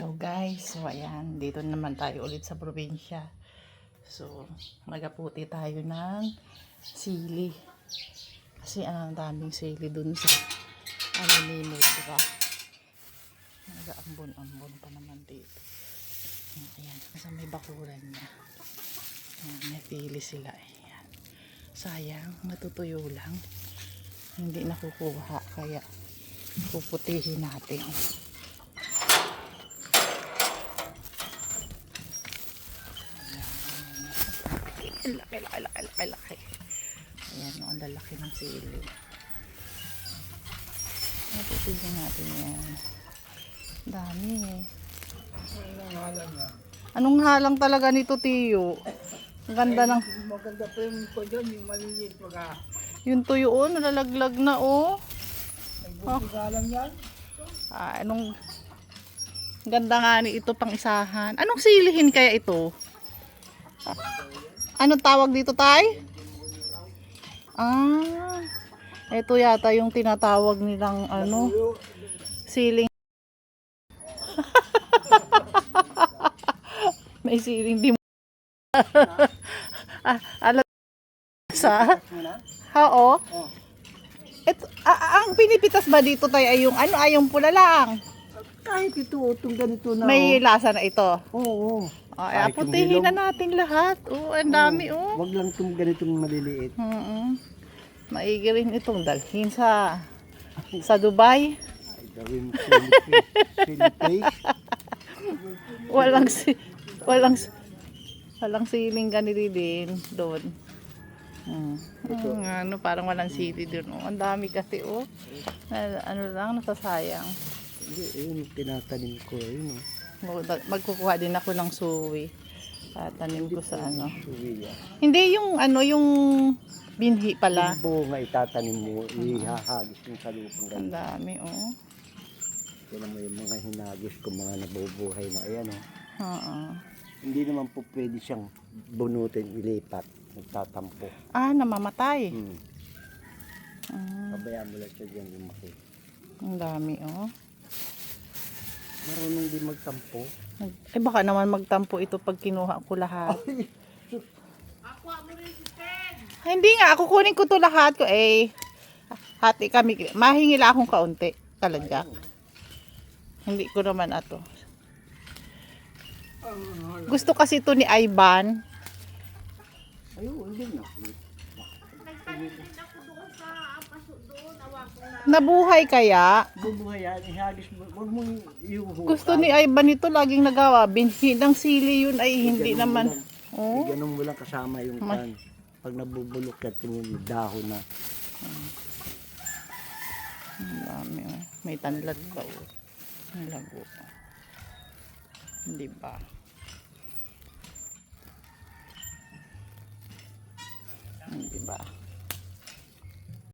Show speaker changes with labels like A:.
A: Hello guys, so ayan, dito naman tayo ulit sa probinsya. So, magaputi tayo ng sili. Kasi ang daming sili dun sa ni Negra. Nag-aambon-ambon pa naman dito. Ayan, kasi may bakuran niya. Ayan, may pili sila. Ayan. Sayang, matutuyo lang. Hindi nakukuha, kaya puputihin natin. Laki. Ayan, ang lalaki ng sili. Napitihin natin yan. Dami eh. Anong halang talaga nito, Tiyo? Ang ganda ng...
B: Maganda pa yung ko dyan, yung maliliit mga.
A: Yung tuyo, oh, nalalaglag na, oh.
B: Ay, buti lang yan.
A: Anong... Ganda nga ni ito pang isahan. Anong silihin kaya ito? Anong tawag dito, Tay? Ito yata yung tinatawag nilang ano, siling. May siling di mo. Alam sa? Oo. Ito, ang pinipitas ba dito, Tay, ay yung ano, ay yung pula lang?
B: Kahit ito, itong ganito na.
A: May lasa na ito.
B: Oo.
A: Ay, putihin na natin lahat. Oh, ang dami, oh.
B: Wag lang itong ganitong maliliit.
A: Maigi rin itong dalhin sa Dubai.
B: Ay, gawin Philippines.
A: Walang siling ganito din doon. Ano, parang walang sili doon. Oh, ang dami kasi, oh. Ano lang, nasasayang.
B: Hindi, yun, tinatanim ko. Yun,
A: Magkukuha din ako ng suwi. Tanim ko sa ano.
B: Suwiya.
A: Hindi yung ano, yung binhi pala.
B: Yung bunga itatanim mo, ihahagis yung sa lupang
A: Ang
B: ganito.
A: dami, oh.
B: Yan naman yung mga hinagis ko, mga nabubuhay na ayan, oh.
A: Oo.
B: Hindi naman po pwede siyang bunutin, ilipat, nagtatampo.
A: Namamatay.
B: Pabayaan mo lang siya dyan lumaki.
A: Ang dami, oh.
B: Marunong din magtampo.
A: Eh baka naman magtampo ito pag kinuha ko lahat. Hindi nga, ako kunin ko to lahat ko eh. Hati kami, mahingila akong kaunti. Talagyak. Hindi ko naman ato. Gusto kasi to ni Ivan.
B: Ayun, hindi na.
A: Nabuhay kaya?
B: Bubuhay yan, ihagis mo. Huwag mong iuhukan.
A: Gusto ni Ivan ito laging nagawa. Binhi ng sili yun ay hindi naman. Oh.
B: Ganun mo lang kasama yung kan. Pag nabubulok ka, yung dahon na.
A: Ang dami, oh. May tanlad pa, oh. Ang lago. Hindi ba? Hindi ba?